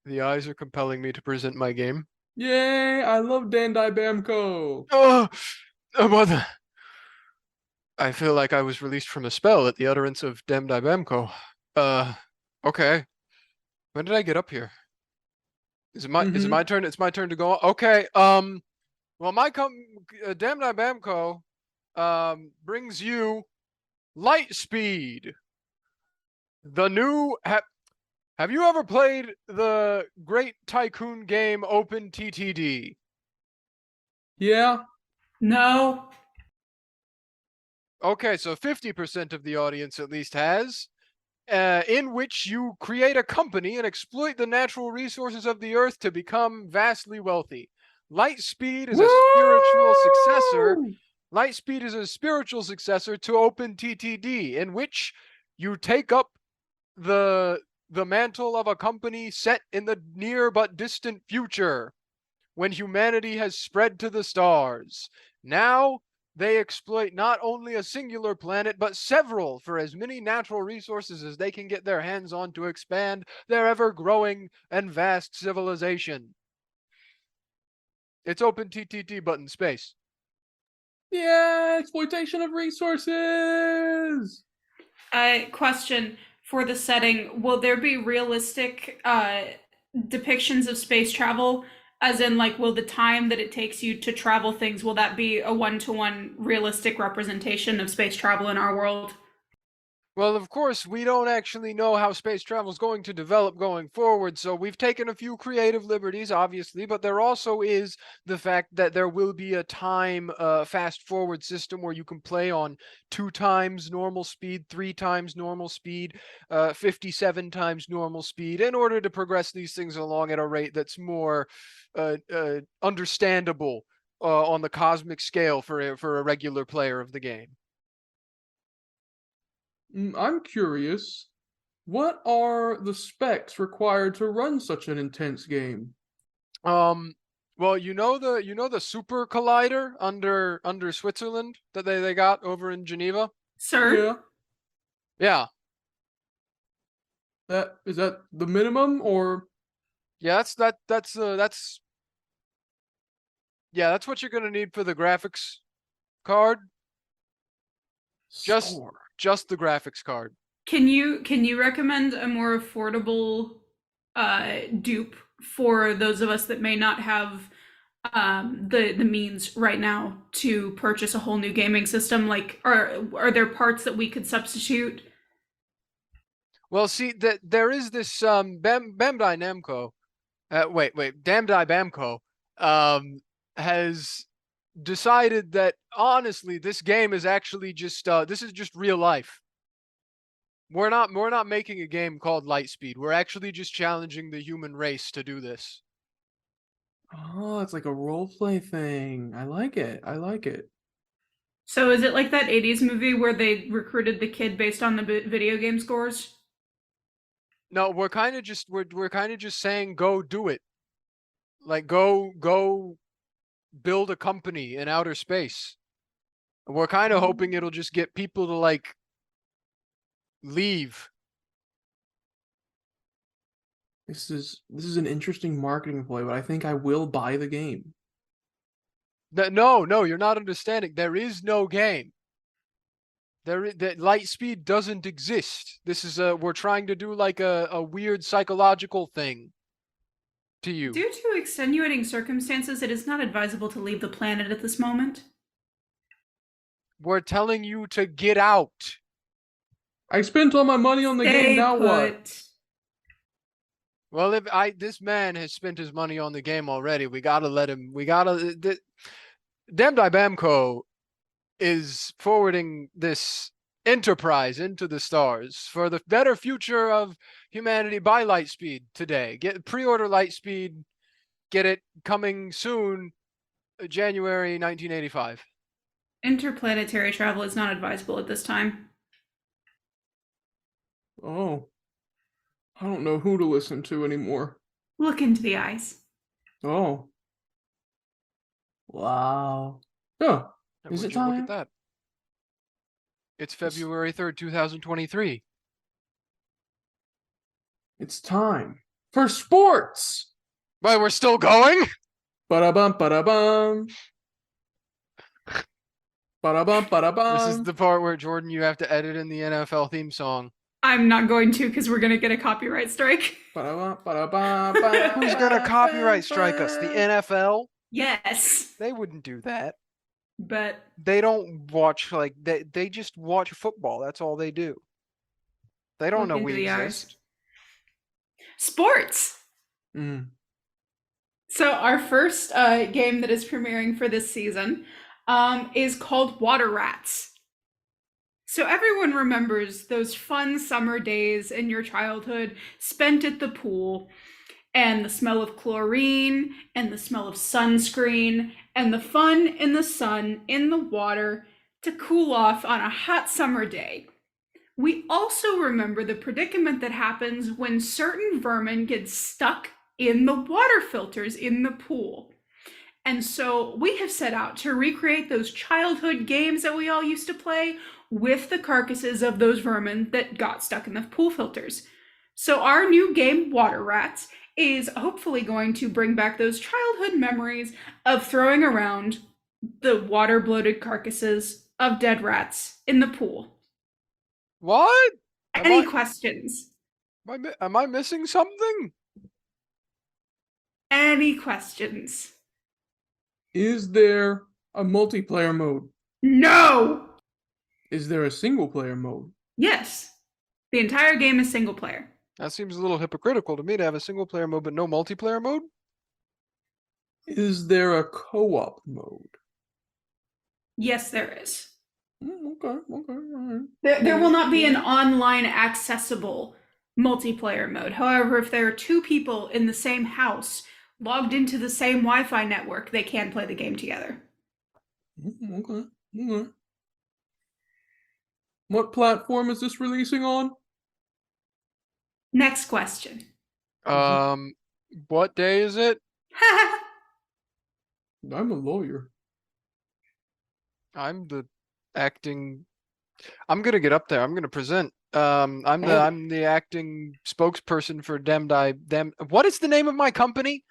The eyes are compelling me to present my game. Yay! I love Bandai Bamco. Oh, mother. I feel like I was released from a spell at the utterance of Bandai Bamco. Okay. When did I get up here? Is it my turn? It's my turn to go. Okay. Well, Bandai Bamco brings you Light Speed. The new have you ever played the great tycoon game Open TTD? Yeah. No. Okay, so 50% of the audience at least has, in which you create a company and exploit the natural resources of the earth to become vastly wealthy. Lightspeed is a spiritual successor. Lightspeed is a spiritual successor to OpenTTD, in which you take up the mantle of a company set in the near but distant future, when humanity has spread to the stars. Now they exploit not only a singular planet, but several for as many natural resources as they can get their hands on to expand their ever-growing and vast civilization. It's OpenTTD, but in space. Yeah, exploitation of resources. Question for the setting: will there be realistic depictions of space travel? As in, like, will the time that it takes you to travel things, will that be a one-to-one realistic representation of space travel in our world? Well, of course, we don't actually know how space travel is going to develop going forward, so we've taken a few creative liberties, obviously, but there also is the fact that there will be a time fast forward system where you can play on 2 times normal speed, 3 times normal speed, 57 times normal speed, in order to progress these things along at a rate that's more understandable on the cosmic scale for a regular player of the game. I'm curious, what are the specs required to run such an intense game? Well, you know the super collider under Switzerland that they got over in Geneva? Sir? Yeah, Yeah. that is that the minimum or Yeah, that's what you're gonna need for the graphics card. Just score? just the graphics card. Can you recommend a more affordable dupe for those of us that may not have the means right now to purchase a whole new gaming system? Like, are there parts that we could substitute? Well, see that there is this Bandai Namco. Wait, Bandai Bamco has decided that honestly this game is actually just this is just real life. We're not making a game called Lightspeed. We're actually just challenging the human race to do this. Oh, it's like a role play thing. I like it. I like it. So is it like that 80s movie where they recruited the kid based on the video game scores? No, we're kind of just saying go do it. Like go build a company in outer space. We're kind of hoping it'll just get people to like leave. This is an interesting marketing ploy, but I think I will buy the game. No, you're not understanding. There is no game. That Lightspeed doesn't exist. This is we're trying to do like a weird psychological thing to you. Due to extenuating circumstances, it is not advisable to leave the planet at this moment. We're telling you to get out. I spent all my money on the game. Now what? Well, if this man has spent his money on the game already, we gotta let him. Bandai Bamco is forwarding this enterprise into the stars for the better future of humanity. Buy Lightspeed today. Pre-order Lightspeed. Get it coming soon, January 1985. Interplanetary travel is not advisable at this time. Oh, I don't know who to listen to anymore. Look into the eyes. Oh, wow. Oh, is it time? Look at that. It's February 3rd, 2023. It's time for sports. Wait, we're still going? Ba-da-bum, ba-da-bum. Ba-da-bum, ba-da-bum. This is the part where, Jordan, you have to edit in the NFL theme song. I'm not going to because we're going to get a copyright strike. Ba-da-bum, ba-da-bum, Who's going to copyright strike us? The NFL? Yes. They wouldn't do that. But they don't watch, like, they just watch football. That's all they do. They don't know we exist. Sports. So our first game that is premiering for this season is called Water Rats. So everyone remembers those fun summer days in your childhood spent at the pool, and the smell of chlorine, and the smell of sunscreen, and the fun in the sun, in the water, to cool off on a hot summer day. We also remember the predicament that happens when certain vermin get stuck in the water filters in the pool. And so we have set out to recreate those childhood games that we all used to play with the carcasses of those vermin that got stuck in the pool filters. So our new game, Water Rats, is hopefully going to bring back those childhood memories of throwing around the water-bloated carcasses of dead rats in the pool. What? Any questions? Am I missing something? Any questions? Is there a multiplayer mode? No! Is there a single player mode? Yes. The entire game is single player. That seems a little hypocritical to me to have a single player mode but no multiplayer mode. Is there a co-op mode? Yes, there is. Okay, all right. There will not be an online accessible multiplayer mode. However, if there are two people in the same house logged into the same Wi-Fi network, they can play the game together. Okay. What platform is this releasing on? Next question. What day is it? I'm a lawyer. I'm the acting. I'm gonna get up there. I'm gonna present. I'm the acting spokesperson for Dem. What is the name of my company?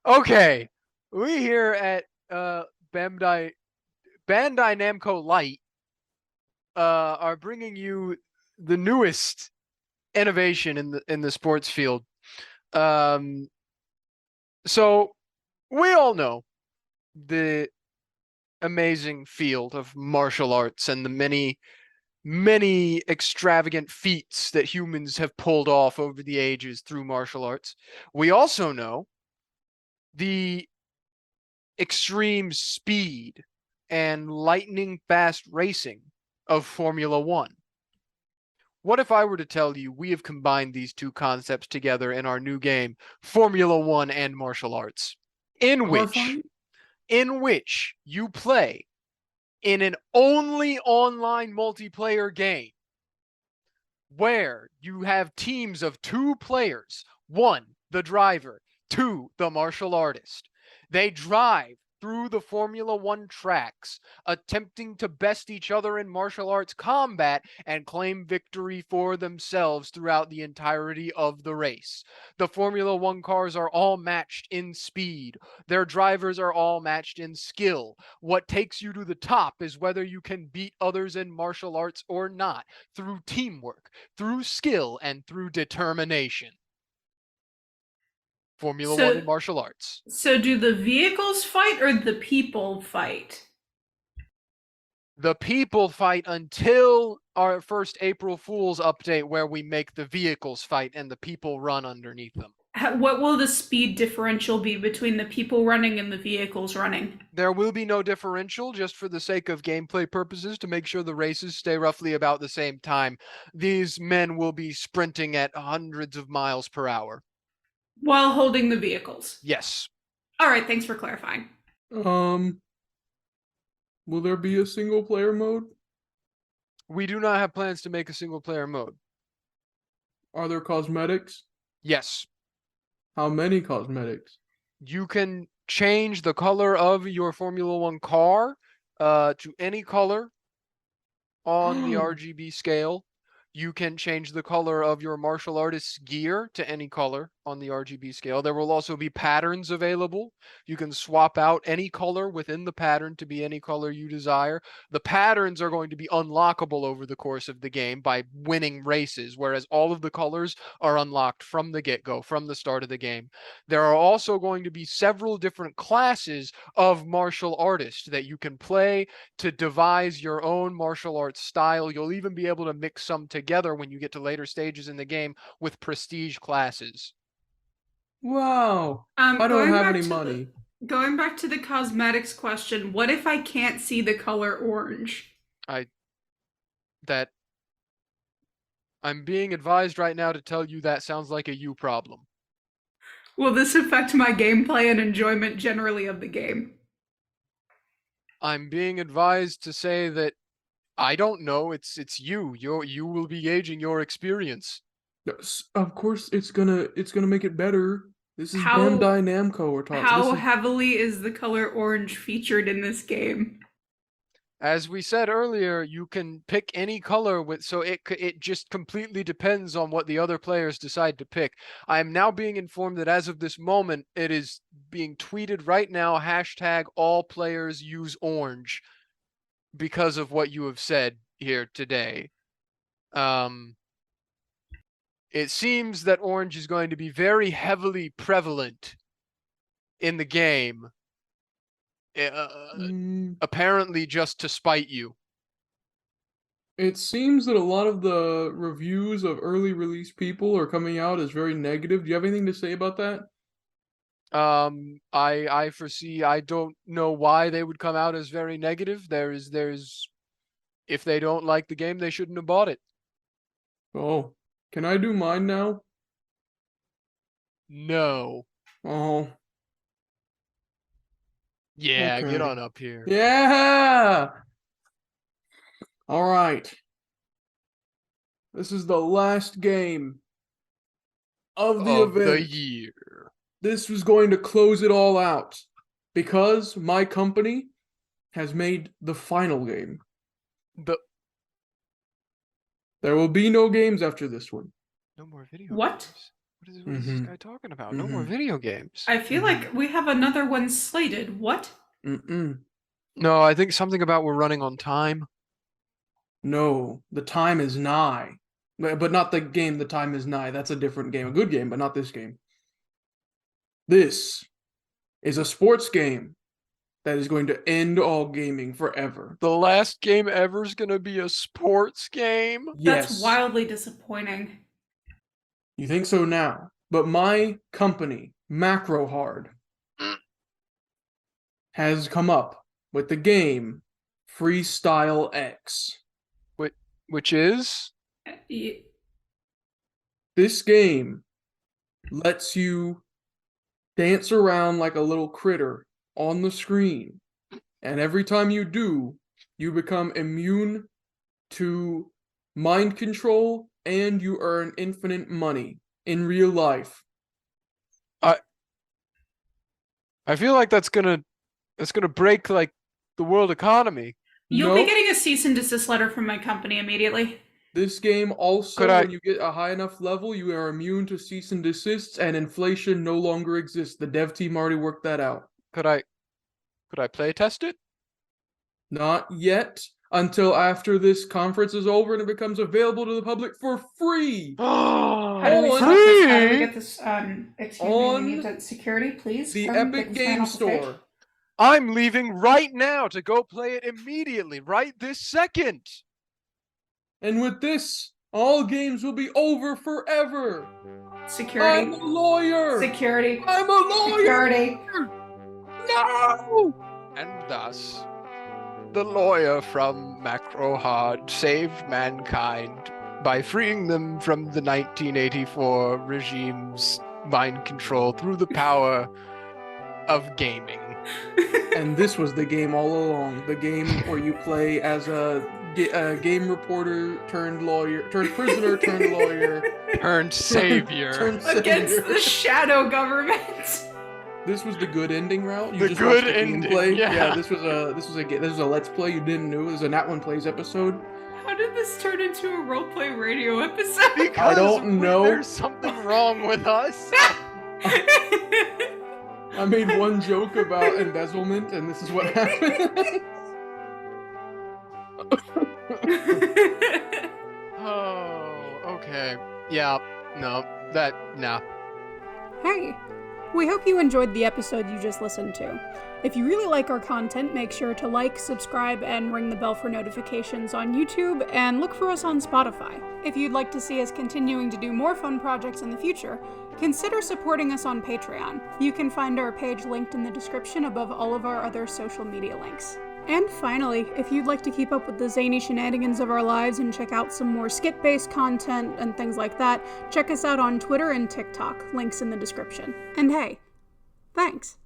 Okay. We here at Bandai Namco Light are bringing you the newest innovation in the sports field. So we all know the amazing field of martial arts and the many extravagant feats that humans have pulled off over the ages through martial arts. We also know the extreme speed and lightning fast racing of Formula One. What if I were to tell you we have combined these two concepts together in our new game, Formula One and martial arts, in which you play in an only online multiplayer game where you have teams of 2 players, 1, the driver, 2, the martial artist. They drive through the Formula One tracks, attempting to best each other in martial arts combat and claim victory for themselves throughout the entirety of the race. The Formula One cars are all matched in speed. Their drivers are all matched in skill. What takes you to the top is whether you can beat others in martial arts or not, through teamwork, through skill, and through determination. Formula One in martial arts. So do the vehicles fight or the people fight? The people fight until our first April Fool's update where we make the vehicles fight and the people run underneath them. What will the speed differential be between the people running and the vehicles running? There will be no differential, just for the sake of gameplay purposes, to make sure the races stay roughly about the same time. These men will be sprinting at hundreds of miles per hour. While holding the vehicles? Yes. All right, thanks for clarifying. Will there be a single player mode? We do not have plans to make a single player mode. Are there cosmetics? Yes. How many cosmetics? You can change the color of your Formula One car to any color on the RGB scale. You can change the color of your martial artist's gear to any color on the RGB scale. There will also be patterns available. You can swap out any color within the pattern to be any color you desire. The patterns are going to be unlockable over the course of the game by winning races, whereas all of the colors are unlocked from the get-go, from the start of the game. There are also going to be several different classes of martial artists that you can play to devise your own martial arts style. You'll even be able to mix some together when you get to later stages in the game with prestige classes. Wow. I don't have any money. Going back to the cosmetics question, what if I can't see the color orange? I'm being advised right now to tell you that sounds like a you problem. Will this affect my gameplay and enjoyment generally of the game? I'm being advised to say that I don't know. It's you. You will be gauging your experience. Yes, of course, it's gonna make it better. This is Bandai Namco we're talking. How heavily is the color orange featured in this game? As we said earlier, you can pick any color so it just completely depends on what the other players decide to pick. I am now being informed that as of this moment, it is being tweeted right now, hashtag all players use orange, because of what you have said here today. It seems that orange is going to be very heavily prevalent in the game. Apparently just to spite you. It seems that a lot of the reviews of early release people are coming out as very negative. Do you have anything to say about that? I foresee, I don't know why they would come out as very negative. There's if they don't like the game, they shouldn't have bought it. Oh, can I do mine now? No. Oh, Yeah, get okay. on up here. Yeah! All right. This is the last game of the Of the event. year. This was going to close it all out because my company has made the final game. There will be no games after this one. No more video What? games. What is this guy talking about? No more video games. I feel like we have another one slated. What? No, I think something about we're running on time. No, the time is nigh. But not the game, the time is nigh. That's a different game. A good game, but not this game. This is a sports game that is going to end all gaming forever. The last game ever is going to be a sports game? Yes. That's wildly disappointing. You think so now. But my company, Macro Hard, has come up with the game Freestyle X. Which is? This game lets you dance around like a little critter on the screen. And every time you do, you become immune to mind control and you earn infinite money in real life. I feel like that's gonna break like the world economy. You'll be getting a cease and desist letter from my company immediately. This game also, when you get a high enough level, you are immune to cease and desists, and inflation no longer exists. The dev team already worked that out. Could I play test it? Not yet, until after this conference is over and it becomes available to the public for free. How do we stop this? How do we get this? Excuse me, we need that security, please. The Come Epic get this man Game off the stage. Store. I'm leaving right now to go play it immediately, right this second. And with this, all games will be over forever. Security. I'm a lawyer. Security. I'm a lawyer. Security. No. And thus, the lawyer from Macro Hard saved mankind by freeing them from the 1984 regime's mind control through the power of gaming. And this was the game all along. The game where you play as a game reporter turned lawyer, turned prisoner, turned lawyer, turned savior, against the shadow government. This was the good ending route. You the just good watched the ending. gameplay. Yeah. This was a let's play you didn't know. It was a Nat One Plays episode. How did this turn into a roleplay radio episode? Because I don't know. There's something wrong with us. I made one joke about embezzlement, and this is what happened. Oh, okay. Yeah, no. Hey, we hope you enjoyed the episode you just listened to. If you really like our content, make sure to like, subscribe, and ring the bell for notifications on YouTube, and look for us on Spotify. If you'd like to see us continuing to do more fun projects in the future, consider supporting us on Patreon. You can find our page linked in the description above all of our other social media links. And finally, if you'd like to keep up with the zany shenanigans of our lives and check out some more skit-based content and things like that, check us out on Twitter and TikTok, links in the description. And hey, thanks!